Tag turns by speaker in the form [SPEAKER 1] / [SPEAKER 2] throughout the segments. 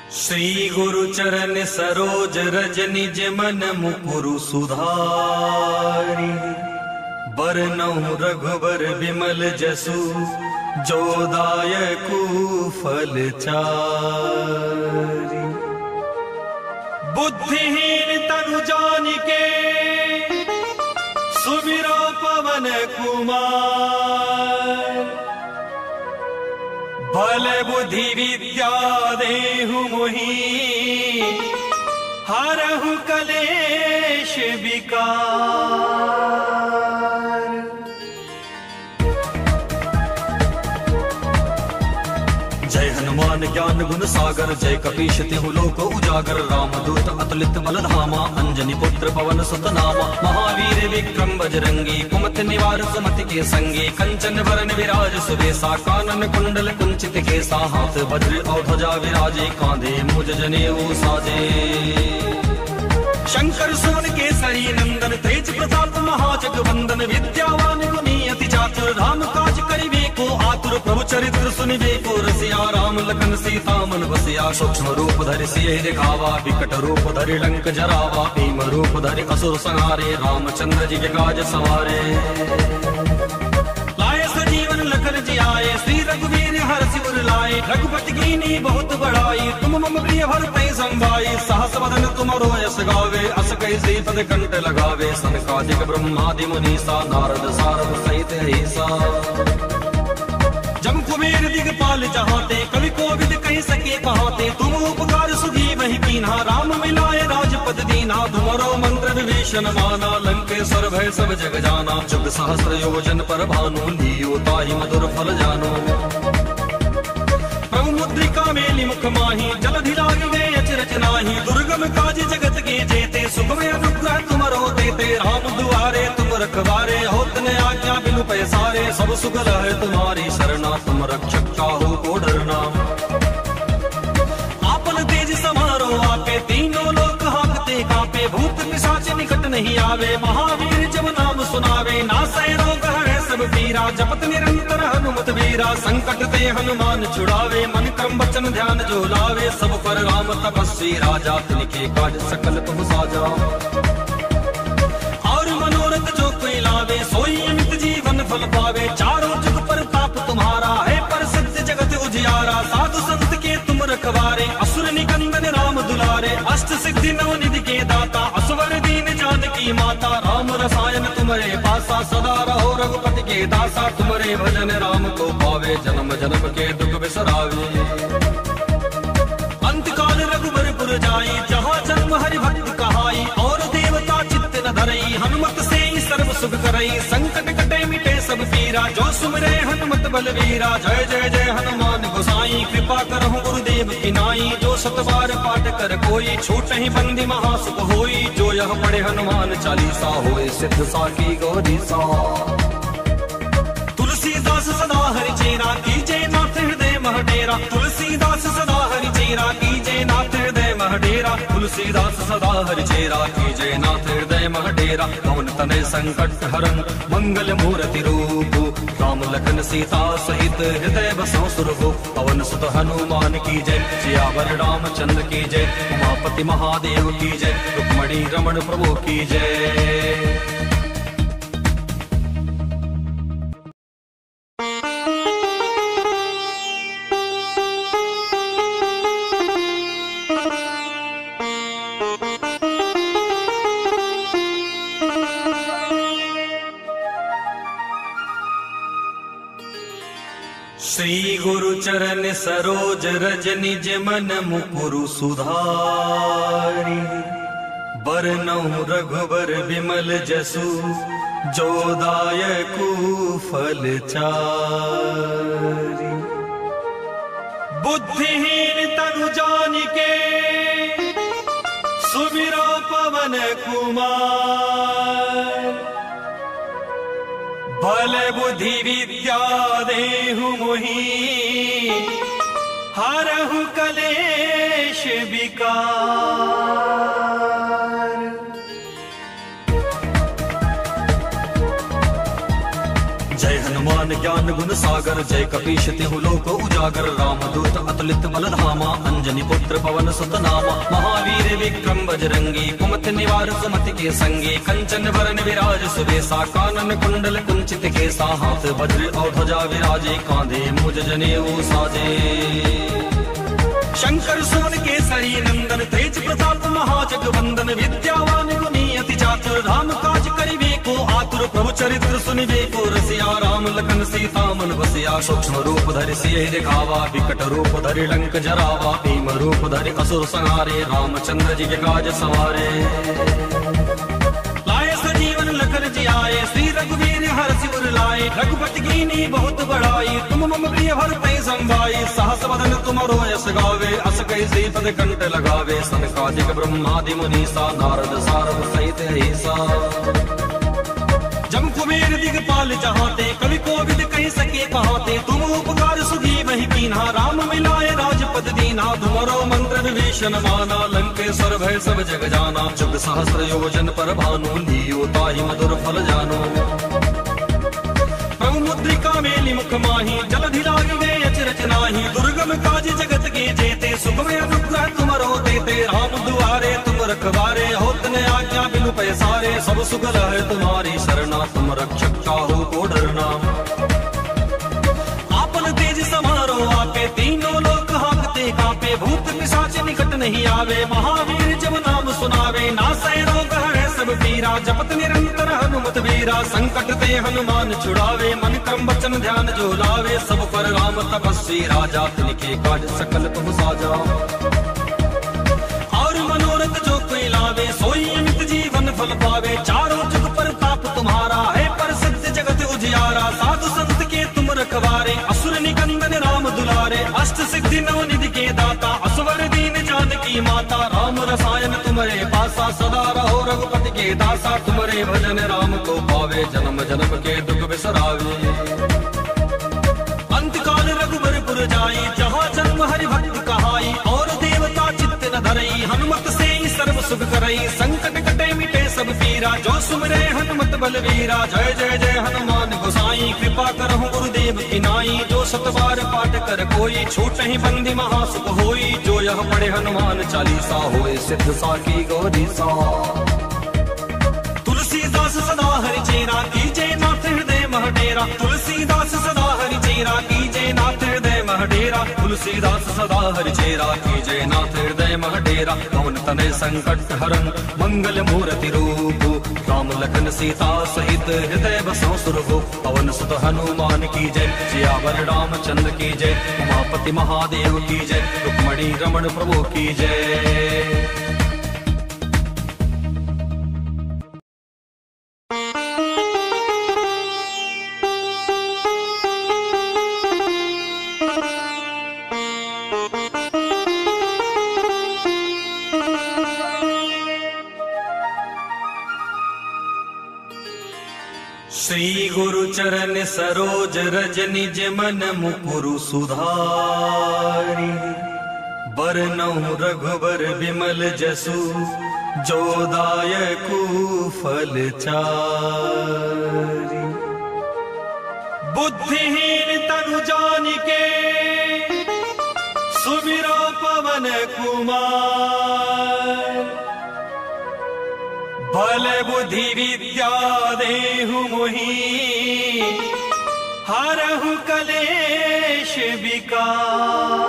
[SPEAKER 1] श्री गुरु चरण सरोज रज निज मन मुकुरु सुधारी। बरनउँ रघुबर विमल जसु जो दायकु फल चारि। बुद्धिहीन तनु जानिके सुमिरो पवन कुमार। बल बुद्धि विद्या देहु मोहि हरहु कलेश विकार। जय हनुमान ज्ञान गुण सागर जय कपीश तिहु लोक उजागर। रामदूत अतुलित बल धामा अंजनी पुत्र पवन सुत नामा। महावीर विक्रम बजरंगी कुमति निवार सुमति के संगी। कंचन वरण विराज सुबेसा कानन कुंडल कुंचित केसा। हाथ वज्र और ध्वजा विराजे कांधे मुज जनेऊ साजे। शंकर सुवन केसरी नंदन तेज प्रताप महाजगवंदन। विद्यावान गुणी अति चातुर राम काज करिबे को आतुर। प्रभु चरित्र सुनिबे को रसिया राम लखन सीता मन बसिया। सूक्ष्म रूप धरि सियहि दिखावा विकट रूप धरि लंक जरावा। भीम रूप धरि असुर संहारे रामचंद्र जी के काज सवारे। लाए सजीवन लखन जियाए श्री रघुवीर हरषि उर लाए। रघुपति कीन्ही बहुत बड़ाई तुम मम प्रिय भरतहि संभाई। सहस वदन तुमरो यश गावे अस कहि श्रीपद कंठ लगावे। सनकादिक ब्रह्मादि मुनीसा नारद सारद सहित ऐसा। जम कुबेर दिगपाल जहाते कवि कोविद कहि सके कहाते। तुम उपकार सुग्रीवहि कीन्हा राम मिलाए राजपद दीन्हा। तुमरो मंत्र विभीषण माना लंकेश्वर भय सब जग जाना। जुग सहस्र योजन पर भानु लियो ताहि मधुर फल जानो। प्रभु मुद्रिका मेलि मुख माहि जलधि लागी गए अचरज नाहि। दुर्गम काज जगत के जेते सुगम अनुग्रह तुमरो देते। राम दुआरे तुम रखवारे होत न आज्ञा बिनु पैसारे। सब सुख है तुम्हारी शरणा तुम रक्षक काहू को डरना। आपन तेज समारो आपे तीनों लोक हांकते कांपे। भूत पिशाच निकट नहीं आवे महावीर जब नाम सुनावे। नासै रोग है सब पीरा जपत निरंतर हनुमत वीरा। संकट ते हनुमान छुड़ावे मन क्रम वचन ध्यान जो लावे। सब पर राम तपस्वी राजा तिनके काज सकल तुम साजा। और मनोरथ जो कोई लावे सोई अमित जीवन फल पावे। चारों जुग पर ताप तुम्हारा है प्रसिद्ध जगत उजियारा। साधु संत के तुम रखवारे असुर निकंदन राम दुलारे। अष्ट सिद्धि नव निधि के दाता असवर दीन जानकी माता। राम रसायन तुम्हारे पासा सदा रहो रघुपति के दासा। तुम्हारे भजन राम को पावे जन्म जन्म के दुख बिसरावे। अंत काल रघुबर पुर जाई जहाँ जन्म हरि भक्त कहाई। और देवता चित्त न धरई हनुमत से ही सर्व सुख करई। संकट कटे मिटे सब पीरा जो सुमिरे हनुमत बलवीरा। जय जय जय हनुमान गोसाई कृपा करहु गुरुदेव की नाई। जो सत बार पाठ कर कोई छूट ही बंदी महासुख होई। जो यह पढ़े हनुमान चालीसा होए सिद्ध साकी गौरीसा। तुलसीदास सदा हरि चेरा कीजे नाथ हृदय मह डेरा। तुलसीदास सदा हरि चेरा कीजे नाथ हृदय मह डेरा। तुलसीदास सदा हरि चेरा कीजे नाथ हृदय मह डेरा। पवन तनय संकट हरन मंगल मूर्ति रूप। राम लखन सीता सहित हृदय बसो सुरभु। पवन सुत हनुमान की जय सियावर रामचंद्र की जय। उमापति महादेव की जय रुक्मणी रमण प्रभु की जय। श्री गुरु चरण सरोज रज निज मन मुकुरु सुधारी। बरनउँ रघुबर विमल जसु जो दायकु फल चारि। बुद्धिहीन तनु जानिके सुमिरो पवन कुमार। बल बुद्धि विद्या देहु मोहि हरहु कलेश विकार। जय हनुमान ज्ञान गुण गुण सागर, जय कपीश तिहु लोक उजागर। रामदूत अतुलित बल धामा, अंजनी पुत्र पवन सुत नामा। महावीर विक्रम बजरंगी, कुमति निवार सुमति के संगी। कंचन वरण विराज सुबेसा, कानन कुंडल कुंचित केसा। हाथ वज्र और ध्वजा विराजे, कांधे मुझ जनेऊ साजे। शंकर सुवन केसरी नंदन, तेज प्रताप महाजगवंदन। विद्यावान गुणी अति चातुर, राम काज करिबे को आतुर। प्रभु चरित्र सुनिबे को रसिया, राम लखन सीता मन बसिया। सूक्ष्म रूप धरि सियहि दिखावा, विकट रूप धरि लंक जरावा। भीम रूप धरि असुर संहारे, रामचंद्र जी के काज सवारे। लाए सजीवन लखन जियाए, श्री रघुवीर हरषि उर लाए। रघुपति कीन्ही बहुत बड़ाई, तुम मम प्रिय भरते संभाई। सहस वदन तुमरो यश गावे, अस कहि श्रीपद कंठ लगावे। सनकादिक ब्रह्मादि मुनीसा, नारद सारद सहित अहिसा। जम कुबेर दिगपाल जहाते, कवि कोविद कहि सके कहाते। तुम उपकार सुग्रीव ही कीन्हा, राम मिलाए राजपद दीन्हा। तुमरो मंत्र विभीषण माना, लंकेश्वर भय सब जग जाना। जुग सहस्र योजन पर भानु, लियो ताहि मधुर फल जानो। प्रभु मुद्रिका मेलि मुख माही, जलधि लागी गए अचरज नाही। दुर्गम काज जगत के जेते, सुगम अनुग्रह तुमरो देते। राम दुआरे तुम रखवारे, होत न आज्ञा बिनु पैसारे। सब सुगल है तुम्हारी सरना, तुम रक्षक काहू को डरना। आपन तेज समारो आपे, तीनों लोक हांकते कांपे। भूत पिशाच निकट नहीं आवे, महावीर जब नाम सुनावे। नासै रोग है सब पीरा, जपत निरंतर हनुमत वीरा। संकट ते हनुमान छुड़ावे, मन क्रम वचन ध्यान जो लावे। सब पर राम तपस्वी राजा, तिनके काज सकल तुम साजा। और मनोरथ जो कोई लावे, सोई अमित जीवन फल पावे। चारों जुग पर ताप तुम्हारा है, प्रसिद्ध जगत उजियारा। साधु संत के तुम रखवारे, असुर निकंदन राम दुलारे। अष्ट सिद्धि नव निधि के दाता, असवर दीन जानकी माता। राम रसायन तुम्हारे पासा, सदा रहो रघुपति के दासा। तुम्हारे भजन राम को पावे, जन्म जन्म के दुख बिसरावे। अंतकाल रघुबरपुर जाई, जहाँ जन्म हरि भक्त कहाई। और देवता चित्त न धरई, हनुमत से ही सर्व सुख करई। संकट कटे मिटे सब पीरा, जो सुमिरे हनुमत बलवीरा। जय जय जय हनुमान गोसाई, कृपा करहु गुरुदेव की नाई। जो सतबार पाठ कर कोई, छूट ही बंदी महासुख होई। जो यह पढ़े हनुमान चालीसा, होए सिद्ध साकी गौरीसा। तुलसीदास सदा हरि चेरा, कीजे नाथ हृदय मह डेरा। तुलसीदास सदा हरि चेरा, कीजे नाथ हृदय मह डेरा। तुलसीदास सदा हरि चेरा, कीजे नाथ हृदय मह डेरा। पवन तनय संकट हरन, मंगल मूर्ति रूप। राम लखन सीता सहित, हृदय बसौ सुरभु। पवन सुत हनुमान की जय, सियावर रामचंद्र की जय। उमापति महादेव की जय, रुक्मणी रमण प्रभु की जय। श्री गुरु चरण सरोज रज निज मन मुकुरु सुधारी। बरनउँ रघुबर विमल जसु, जो दायकु फल चारि। बुद्धिहीन तनु जानिके, सुमिरो पवन कुमार। बल बुद्धि विद्या देहु मोहि, हरहु कलेश विकार।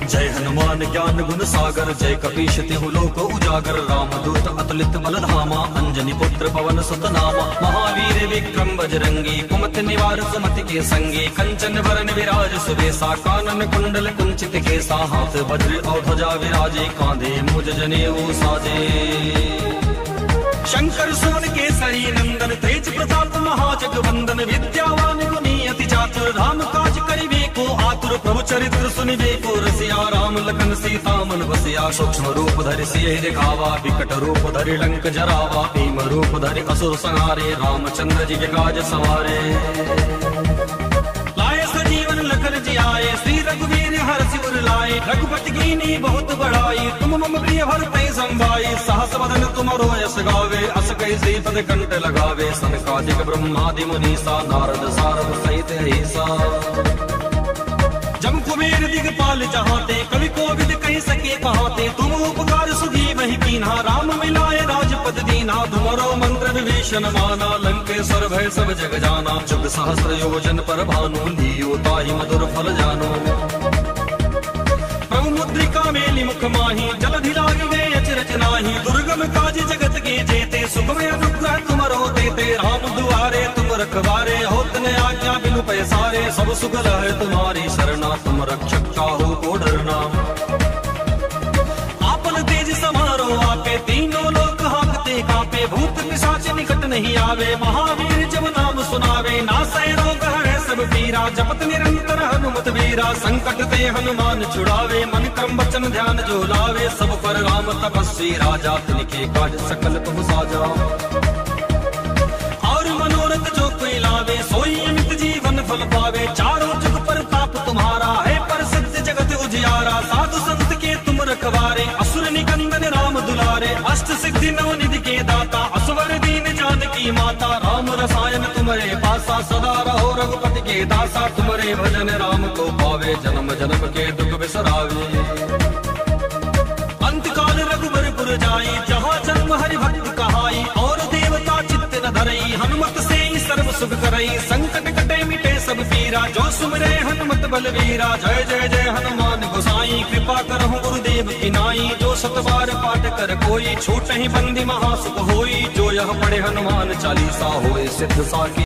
[SPEAKER 1] जय हनुमान ज्ञान गुण सागर, जय कपीश तिहु लोक उजागर। रामदूत अतुलित बल धामा, अंजनी पुत्र पवन सुत नामा। महावीर विक्रम बजरंगी, कुमति निवार सुमति के संगी। कंचन वरण विराज सुबेसा, कानन कुंडल कुंचित केसा। हाथ वज्र और ध्वजा विराजे, कांधे मुझ जनेऊ साजे। शंकर सुवन केसरी नंदन, तेज प्रताप महाजगवंदन। विद्यावान गुणी अति चातुर, राम काज करिबे को आतुर। प्रभु चरित्र सुनिबे को रसिया, राम लखन सीता मन बसिया। सूक्ष्म रूप धरि सियहि दिखावा, विकट रूप धरि लंक जरावा। भीम रूप धरि असुर संहारे, रामचंद्र जी के काज सवारे। लाए सजीवन लखन जी आए, श्री रघुवीर हरषि उर लाए। रघुपति कीन्ही बहुत बड़ाई, तुम मम प्रिय भरतहि संभाई। सहस वदन तुमरो यश गावे, अस कहि श्रीपद कंठ लगावे। सनकादिक ब्रह्मादि मुनीसा, नारद सारद सहित अहिसा। जम कुबेर दिगपाल जहाते, कवि कोविद कहि सके कहाते। तुम उपकार सुधी वही कीन्हा, राम मिलाए राजपद दीन्हा। तुमरो मंत्र विभीषण माना, लंकेश्वर भय सब जग जाना। जुग सहस्र योजन पर भानु, लियो ताहि मधुर फल जानो। प्रभु मुद्रिका मेलि मुख माही, जलधि लागी गए अचरज नाही। दुर्गम काज जगत के जेते, सुगम अनुग्रह तुमरो देते। राम दुआरे तुम रखवारे, होत न आज्ञा बिनु पैसारे। सब सुख लहै तुम्हारी सरना, तुम रक्षक काहू को डरना। आपन तेज समारो आपे, तीनों लोक हांकते कांपे। भूत पिशाच निकट नहीं आवे, महावीर जब नाम सुनावे। नासै रोग हरै सब पीरा, जपत निरंतर हनुमत वीरा। संकट ते हनुमान छुड़ावे, मन क्रम वचन ध्यान जो लावे। सब पर राम तपस्वी राजा, तिनके काज सकल तुम साजा। और मनोरथ जो कोई लावे, सोई अमित जीवन फल पावे। चारों जुग प्रताप तुम्हारा है, प्रसिद्ध जगत उजियारा। साधु संत के तुम रखवारे, असुर निकंदन राम दुलारे। अष्ट सिद्धि नव निधि के दाता, असवर दीन जानकी माता। राम रसायन तुम्हारे पासा, सदा रहो रघुपति के दासा। तुम्हारे भजन राम को पावे, जन्म जन्म के दुख बिसरावे। अंत काल रघुबर पुर जाई, जहाँ जन्म हरि भक्त कहाई। और देवता चित्त न धरई, हनुमत से सर्व सुख करई। संकट कटे मिटे सब पीरा, जो सुमिरै हनुमत बलवीरा। जय जय जय हनुमान गोसाई, कृपा करहु गुरुदेव की नाई। जो सत बार पाठ कर कोई, छूटहि बंदी महासुख होई। जो यह पढ़े हनुमान चालीसा, होए सिद्ध साखी।